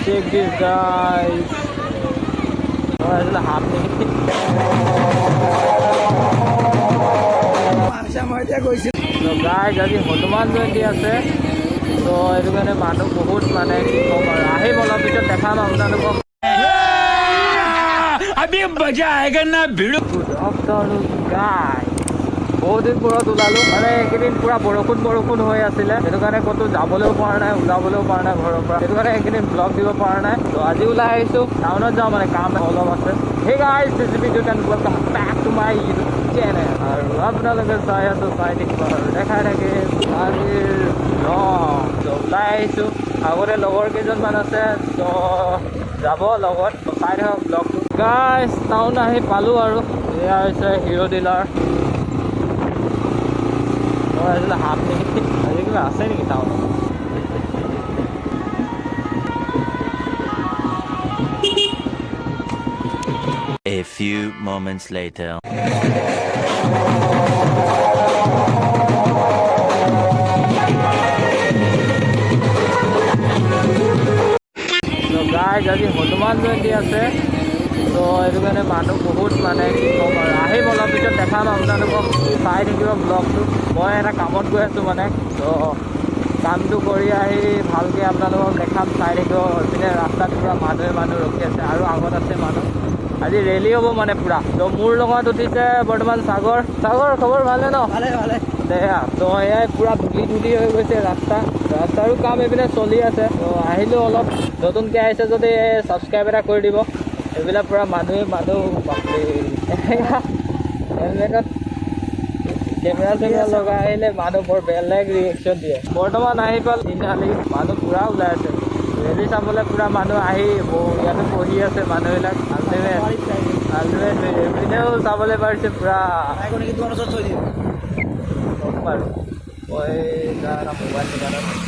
Check this guys. আসলে half নেকি তো গাইজ আজি হনুমান জয়ন্তী আছে তো এইটো কাৰণে মানুহ বহুত মানে কি ক'ম আৰু আহিম অলপ পিছত দেখাম আপোনালোকক अभी मजा आएगा ना भिड़ो গাই বহুত দিন মূৰত ওলালোঁ মানে এইকেইদিন পূৰা বৰষুণ হৈ আছিলে সেইটো কাৰণে ক'তো যাবলৈও পৰা নাই ওলাবলৈও পৰা নাই ঘৰৰ পৰা সেইটো কাৰণে এইকেইদিন ব্লগ দিব পৰা নাই তো আজি ওলাই আহিছোঁ টাউনত যাওঁ মানে কাম অলপ আছে সেই গাইজ দিছ ভিডিঅ' কেন welcome back to my YouTube channel আৰু আপোনালোকে চাই আছোঁ চাই থাকিব আৰু দেখাই থাকে আজিৰ তো ওলাই আহিছোঁ আগতে লগৰ কেইজনমান আছে তো যাব লগত চাই থাকক ব্লগটো গাইজ টাউন আহি পালোঁ আৰু এয়া হৈছে হিৰ' ডিলাৰ আসলে হাফ নেকি আজি কিবা আছে নেকি টাউনত A few moments later. তো গাইজ আজি হনুমান জয়ন্তী আছে তো এইটো কাৰণে মানুহ বহুত মানে কি ক'ম আৰু আহিম অলপ পিছত দেখাম আপোনালোকক চাই থাকিব ব্লগটো মই এটা কামত গৈ আছোঁ মানে তো কামটো কৰি আহি ভালকৈ আপোনালোকক দেখাম চাই থাকিব এইপিনে ৰাস্তাত পূৰা মানুহ ৰখি আছে আৰু আগত আছে মানুহ আজি ৰেলী হ'ব মানে পূৰা তো মোৰ লগত উঠিছে বৰ্তমান সাগৰ খবৰ ভালে ন ভালে দেয়া তো এয়াই পূৰা ধূলি হৈ গৈছে ৰাস্তাৰো কাম এইপিনে চলি আছে তো আহিলোঁ অলপ নতুনকৈ আহিছে যদি ছাবস্ক্ৰাইব এটা কৰি দিব এইবিলাক পূৰা মানুহ বাপৰে হেলমেটত কেমেৰা লগাই আহিলে মানুহ বৰ বেলেগ ৰিয়েকশ্যন দিয়ে বৰ্তমান আহি পাল তিনিআলি মানুহ পূৰা ওলাই আছে ৰেলী চাবলৈ পূৰা মানুহ আহি ইয়াতে বহি আছে মানুহবিলাক আল্টিমেট এইপিনেও চাবলৈ পাৰিছে পূৰা বাৰু মই এটা মোবাইল দোকানত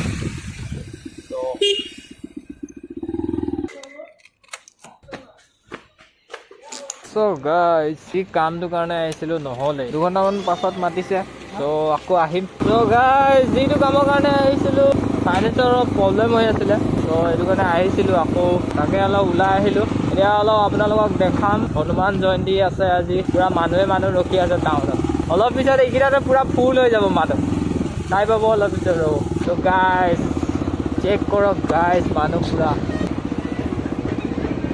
চ' গাইজ এই কামটোৰ কাৰণে আহিছিলোঁ নহ'লে দুঘণ্টামান পাছত মাতিছে ত' আকৌ আহিম চ' গাইজ যিটো কামৰ কাৰণে আহিছিলোঁ ফাইনেন্সৰ অলপ প্ৰব্লেম হৈ আছিলে ত' সেইটো কাৰণে আহিছিলোঁ আকৌ তাকে অলপ ওলাই আহিলোঁ এতিয়া অলপ আপোনালোকক দেখাম হনুমান জয়ন্তী আছে আজি পূৰা মানুহ ৰখি আছে টাউনত অলপ পিছত এইকেইটাতে পূৰা ফুল হৈ যাব মানুহ চাই পাব অলপ পিছত ৰ'ব ত' গাইজ চেক কৰক গাইজ মানুহ পূৰা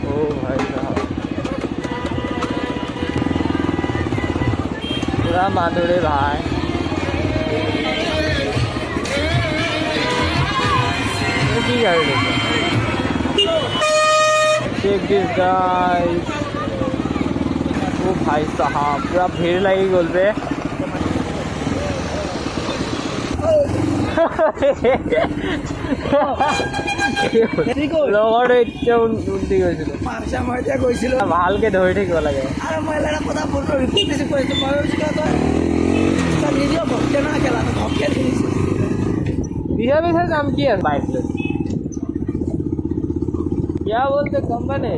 অ' ভাই চাহাব पूरा माधुरी भाई की कर चेक दिस गाइस ओ भाई साहब पूरा भीड़ लगी गोल पे লগৰ এতিয়া উল্টি গৈছিল ভালকে ধৰি থাকিব লাগে বিহা নাম কি আছে বাইক क्या बोलते कंपनी